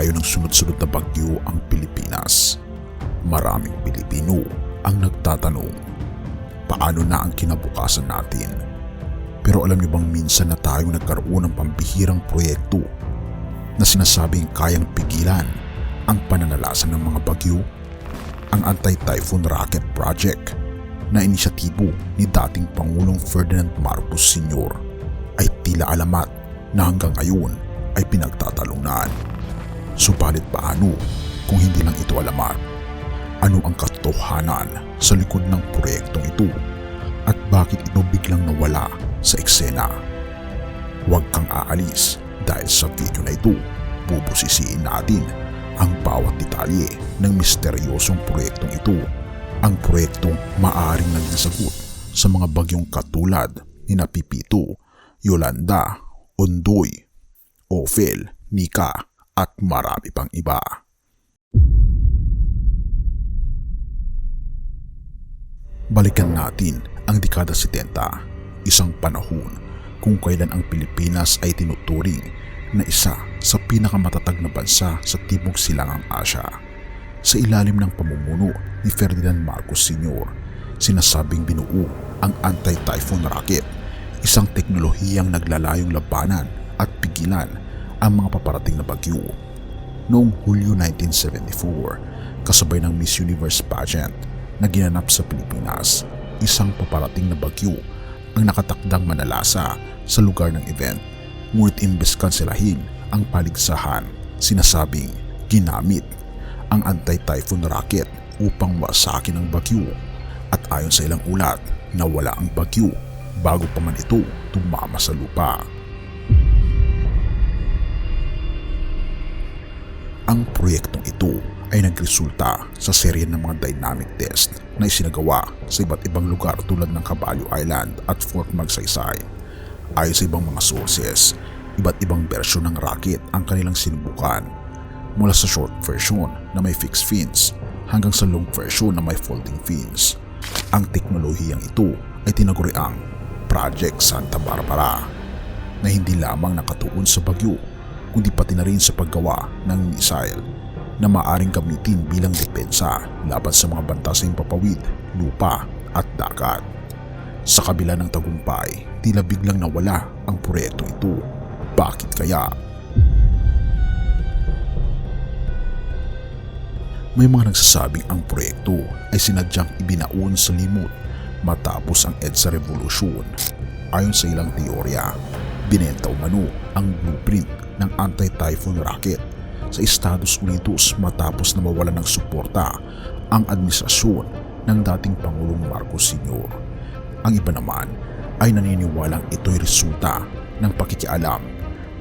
tayo ng sunod-sunod na bagyo ang Pilipinas. Maraming Pilipino ang nagtatanong, paano na ang kinabukasan natin? Pero alam niyo bang minsan na tayo nagkaroon ng pambihirang proyekto na sinasabing kayang pigilan ang pananalasan ng mga bagyo? Ang Anti-Typhoon Rocket Project na inisyatibo ni dating Pangulong Ferdinand Marcos Sr. ay tila alamat na hanggang ngayon ay pinagtatalunan. Subalit paano kung hindi lang ito alamat? Ano ang katotohanan sa likod ng proyektong ito at bakit ito biglang nawala sa eksena? Huwag kang aalis dahil sa video na ito bubusisiin natin ang bawat detalye ng misteryosong proyektong ito, ang proyektong maaaring naging sagot sa mga bagyong katulad ni Pipito, Yolanda, Ondoy, Ophel, Nika at marami pang iba. Balikan natin ang dekada 70, isang panahon kung kailan ang Pilipinas ay tinuturing na isa sa pinakamatatag na bansa sa Timog Silangang Asya. Sa ilalim ng pamumuno ni Ferdinand Marcos Sr., sinasabing binuo ang Anti-Typhoon Rocket, isang teknolohiyang naglalayong labanan at pigilan ang mga paparating na bagyo. Noong Hulyo 1974, kasabay ng Miss Universe pageant na ginanap sa Pilipinas, isang paparating na bagyo ang nakatakdang manalasa sa lugar ng event. Ngunit imbes kanselahin ang paligsahan, sinasabing ginamit ang Anti-Typhoon Rocket upang wasakin ang bagyo, at ayon sa ilang ulat, nawala ang bagyo bago pa man ito tumama sa lupa. Ang proyektong ito ay nagresulta sa serye ng mga dynamic test na isinagawa sa iba't ibang lugar tulad ng Caballo Island at Fort Magsaysay. Ayon sa ibang mga sources, iba't ibang bersyon ng rocket ang kanilang sinubukan, mula sa short version na may fixed fins hanggang sa long version na may folding fins. Ang teknolohiyang ito ay tinaguriang Project Santa Barbara, na hindi lamang nakatuon sa bagyo kundi pati na rin sa paggawa ng missile na maaaring gamitin bilang depensa laban sa mga banta sa himpapawid, lupa at dagat. Sa kabila ng tagumpay, tila biglang nawala ang proyekto ito. Bakit kaya? May mga nagsasabing ang proyekto ay sinadyang ibinaon sa limot matapos ang EDSA Revolution. Ayon sa ilang teorya, binenta umano ang blueprint ng Anti-Typhoon Rocket sa Estados Unidos matapos na mawalan ng suporta ang administrasyon ng dating Pangulong Marcos Sr. Ang iba naman ay naniniwalang ito'y resulta ng pakikialam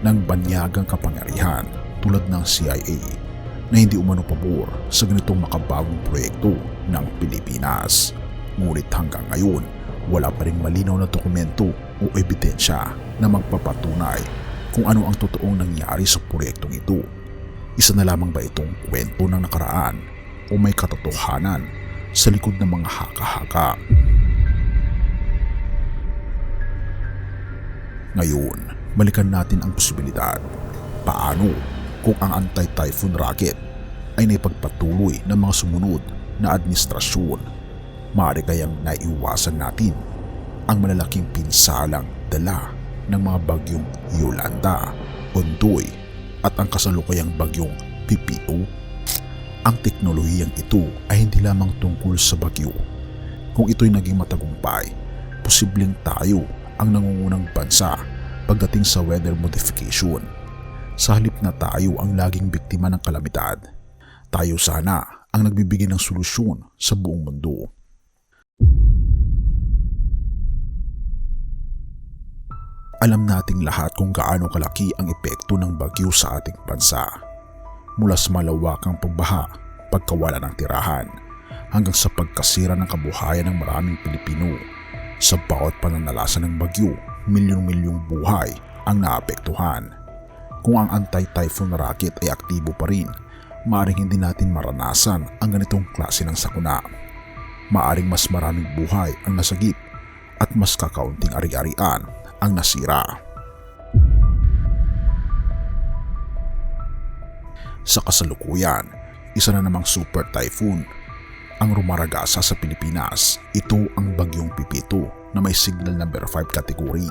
ng banyagang kapangyarihan tulad ng CIA na hindi umano pabor sa ganitong makabagong proyekto ng Pilipinas. Ngunit hanggang ngayon, wala pa ring malinaw na dokumento o ebidensya na magpapatunay kung ano ang totoong nangyari sa proyektong ito. Isa na lamang ba itong kwento ng nakaraan o may katotohanan sa likod ng mga haka-haka? Ngayon, balikan natin ang posibilidad. Paano kung ang Anti-Typhoon Rocket ay naipagpatuloy ng mga sumunod na administrasyon? Maaari kayang naiwasan natin ang malalaking pinsalang dala ng mga bagyong Yolanda, Ondoy at ang kasalukuyang bagyong Pipito? Ang teknolohiyang ito ay hindi lamang tungkol sa bagyo. Kung ito'y naging matagumpay, posibleng tayo ang nangungunang bansa pagdating sa weather modification. Sa halip na tayo ang laging biktima ng kalamidad, tayo sana ang nagbibigay ng solusyon sa buong mundo. Alam nating lahat kung gaano kalaki ang epekto ng bagyo sa ating bansa. Mula sa malawakang pagbaha, pagkawala ng tirahan, hanggang sa pagkasira ng kabuhayan ng maraming Pilipino. Sa bawat pananalasa ng bagyo, milyong-milyong buhay ang naapektuhan. Kung ang Anti-Typhoon Rocket ay aktibo pa rin, maaaring hindi natin maranasan ang ganitong klase ng sakuna. Maaaring mas maraming buhay ang nasagip at mas kakaunting ari-arian ang nasira. Sa kasalukuyan, isa na namang super typhoon ang rumaragasa sa Pilipinas. Ito ang bagyong Pipito na may signal number 5 category.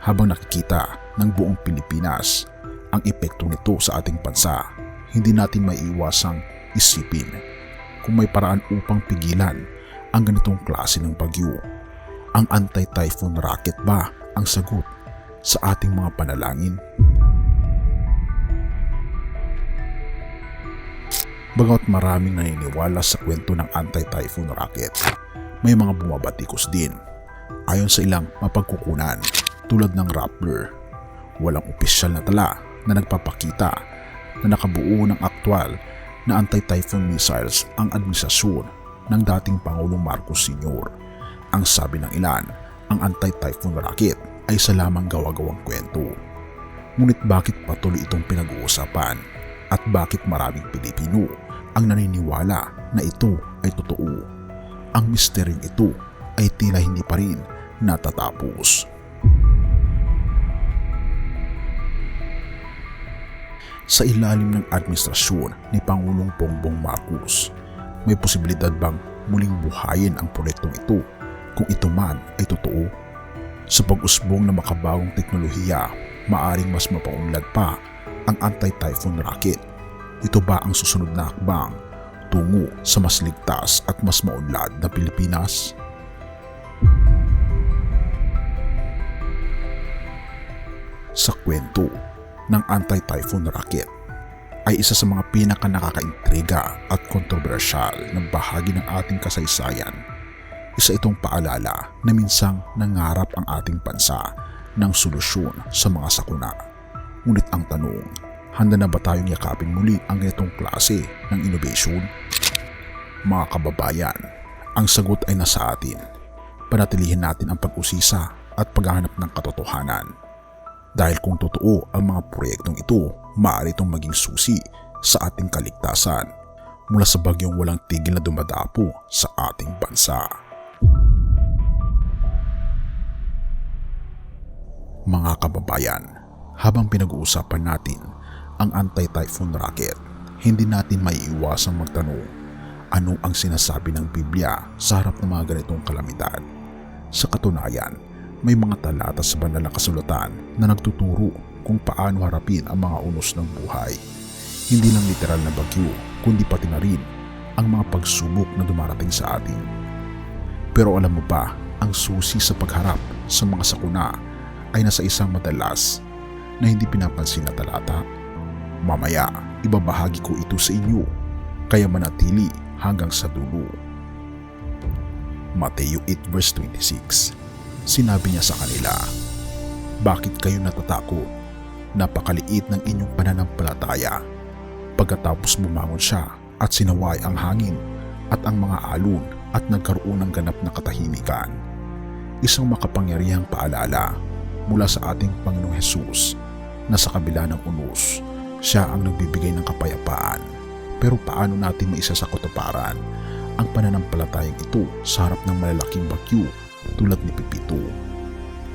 Habang nakikita ng buong Pilipinas ang epekto nito sa ating bansa, hindi natin maiiwasang isipin kung may paraan upang pigilan ang ganitong klase ng bagyo. Ang anti-typhoon rocket ba ang sagot sa ating mga panalangin? Bagamat maraming naniniwala sa kwento ng anti-typhoon rocket, may mga bumabatikos din. Ayon sa ilang mapagkukunan tulad ng Rappler, walang opisyal na tala na nagpapakita na nakabuo ng aktwal na anti-typhoon missiles ang administrasyon ng dating Pangulong Marcos Sr. Ang sabi ng ilan, ang anti-typhoon rocket ay sa lamang gawa-gawang kwento. Ngunit bakit patuloy itong pinag-uusapan at bakit maraming Pilipino ang naniniwala na ito ay totoo? Ang misteryong ito ay tila hindi pa rin natatapos. Sa ilalim ng administrasyon ni Pangulong Bongbong Marcos, may posibilidad bang muling buhayin ang proyektong ito kung ito man ay totoo? Sa pag-usbong ng makabagong teknolohiya, maaring mas mapaunlad pa ang anti-typhoon rocket. Ito ba ang susunod na hakbang tungo sa mas ligtas at mas maunlad na Pilipinas? Sa kwento ng anti-typhoon rocket ay isa sa mga pinaka-nakakaintriga at kontrobersyal na bahagi ng ating kasaysayan. Isa itong paalala na minsang nangarap ang ating bansa ng solusyon sa mga sakuna. Ngunit ang tanong, handa na ba tayong yakapin muli ang ganitong klase ng innovation? Mga kababayan, ang sagot ay nasa atin. Panatilihin natin ang pag-usisa at paghahanap ng katotohanan. Dahil kung totoo ang mga proyektong ito, maaari itong maging susi sa ating kaligtasan mula sa bagyong walang tigil na dumadapo sa ating bansa. Mga kababayan, habang pinag-uusapan natin ang anti-typhoon rocket, hindi natin maiiwasang magtanong, ano ang sinasabi ng Biblia sa harap ng mga ganitong kalamidad? Sa katunayan, may mga talata sa banal na kasulatan na nagtuturo kung paano harapin ang mga unos ng buhay. Hindi lang literal na bagyo, kundi pati na rin ang mga pagsubok na dumarating sa atin. Pero alam mo ba, ang susi sa pagharap sa mga sakuna ay nasa isang madalas na hindi pinapansin na talata? Mamaya, ibabahagi ko ito sa inyo, kaya manatili hanggang sa dulo. Mateo 8 verse 26. Sinabi niya sa kanila, "Bakit kayo natatakot? Napakaliit ng inyong pananampalataya." Pagkatapos bumangon siya at sinaway ang hangin at ang mga alon at nagkaroon ng ganap na katahimikan. Isang makapangyarihang paalala mula sa ating Panginoong Hesus na sa kabila ng unos, siya ang nagbibigay ng kapayapaan. Pero paano natin maisasakatuparan ang pananampalatayang ito sa harap ng malalaking bagyo tulad ni Pipito?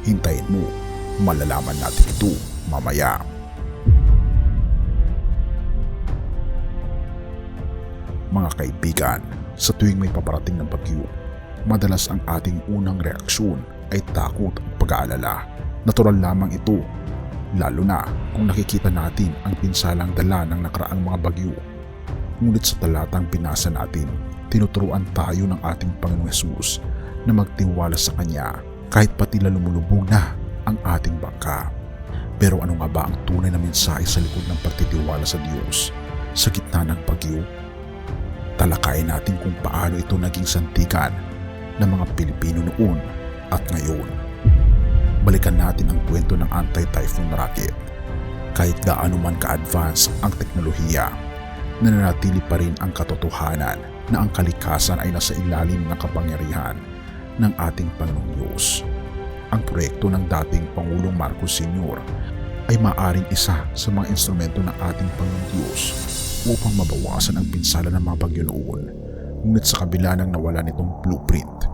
Hintayin mo, malalaman natin ito mamaya. Mga kaibigan, sa tuwing may paparating na bagyo, madalas ang ating unang reaksyon ay takot at pag-aalala. Natural lamang ito, lalo na kung nakikita natin ang pinsalang dala ng nakaraang mga bagyo. Ngunit sa talatang binasa natin, tinuturuan tayo ng ating Panginoong Hesus na magtiwala sa Kanya kahit pati lumulubog na ang ating bangka. Pero ano nga ba ang tunay na mensahe sa likod ng pagtitiwala sa Diyos sa gitna ng bagyo? Talakayin natin kung paano ito naging santikan ng mga Pilipino noon at ngayon. Balikan natin ang kwento ng anti-typhoon rocket. Kahit gaano man ka-advance ang teknolohiya, nananatili pa rin ang katotohanan na ang kalikasan ay nasa ilalim ng kapangyarihan ng ating Panginoong Diyos. Ang proyekto ng dating Pangulong Marcos Sr. ay maaaring isa sa mga instrumento ng ating Panginoong Diyos upang mabawasan ang pinsala ng mga bagyo noon. Ngunit sa kabila ng nawala nitong blueprint,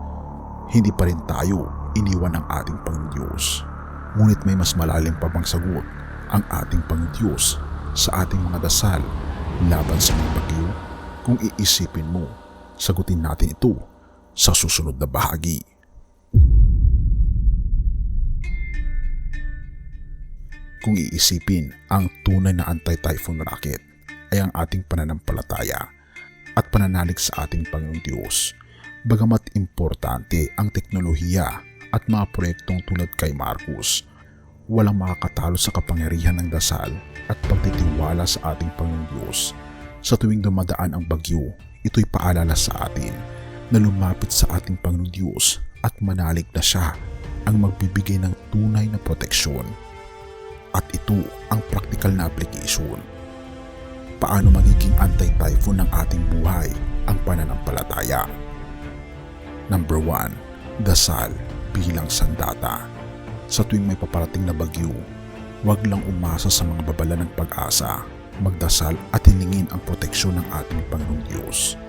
hindi pa rin tayo iniwan ng ating Panginoong Diyos. Ngunit may mas malalim pa bang sagot ang ating Panginoong Diyos sa ating mga dasal laban sa mga bagyo? Kung iisipin mo, sagutin natin ito sa susunod na bahagi. Kung iisipin, ang tunay na anti-typhoon racket ay ang ating pananampalataya at pananalig sa ating Panginoong Diyos. Bagamat importante ang teknolohiya at mga proyektong tulad kay Marcos, walang makakatalo sa kapangyarihan ng dasal at pagtitiwala sa ating Panginoong Diyos. Sa tuwing dumadaan ang bagyo, ito'y paalala sa atin na lumapit sa ating Panginoong Diyos at manalig na Siya ang magbibigay ng tunay na proteksyon. At ito ang praktikal na application. Paano magiging anti-typhoon ng ating buhay ang pananampalataya? Number 1. Dasal bilang sandata. Sa tuwing may paparating na bagyo, huwag lang umasa sa mga babala ng pag-asa. Magdasal at hilingin ang proteksyon ng ating Panginoong Diyos.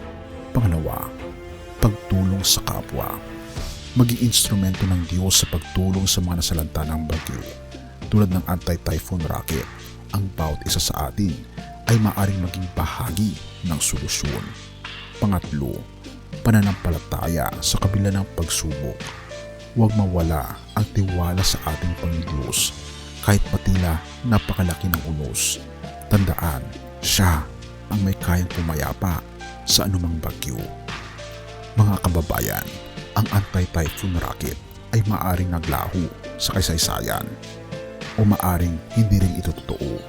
Pangalawa, pagtulong sa kapwa. Maging instrumento ng Diyos sa pagtulong sa mga nasalanta ng bagyo. Tulad ng anti-typhoon racket, ang bawat isa sa atin ay maaaring maging bahagi ng solusyon. Pangatlo, pananampalataya sa kabila ng pagsubok. Huwag mawala ang tiwala sa ating Panginoong Diyos kahit patila napakalaki ng unos. Tandaan, Siya ang may kayang pumayapa sa anumang bagyo. Mga kababayan, ang anti-typhoon racket ay maaaring naglaho sa kasaysayan o maaaring hindi rin ito totoo.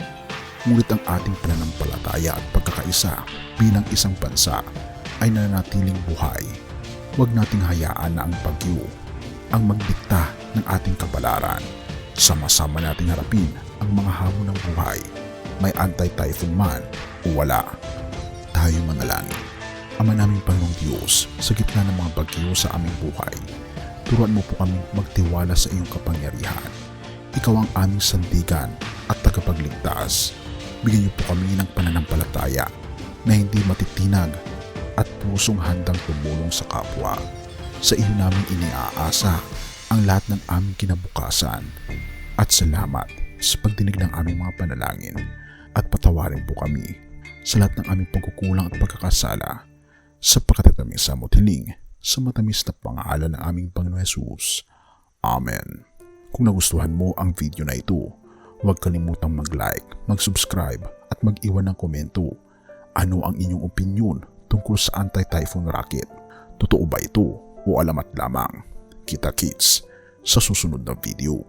Ngunit ang ating pananampalataya at pagkakaisa bilang isang bansa ay nananatiling buhay. Huwag nating hayaan na ang bagyo ang magdikta ng ating kabalaran. Sama-sama nating harapin ang mga hamon ng buhay, may anti-typhoon man o wala. Tayo manalangin. Ama naming Panginoong Diyos, sa gitna ng mga bagyo sa aming buhay, turuan mo po kami magtiwala sa iyong kapangyarihan. Ikaw ang aming sandigan at tagapagligtas. Bigyan niyo po kami ng pananampalataya na hindi matitinag at pusong handang tumulong sa kapwa. Sa iyo namin iniaasa ang lahat ng aming kinabukasan. At salamat sa pagdinig ng aming mga panalangin at patawarin po kami sa lahat ng aming pagkukulang at pagkakasala sapagkat ito aming samot hiling sa matamis na pangalan ng aming Panginoon Hesus. Amen. Kung nagustuhan mo ang video na ito, huwag kalimutang mag-like, mag-subscribe at mag-iwan ng komento. Ano ang inyong opinyon tungkol sa anti-typhoon racket? Totoo ba ito o alamat lamang? Kita-kits sa susunod na video.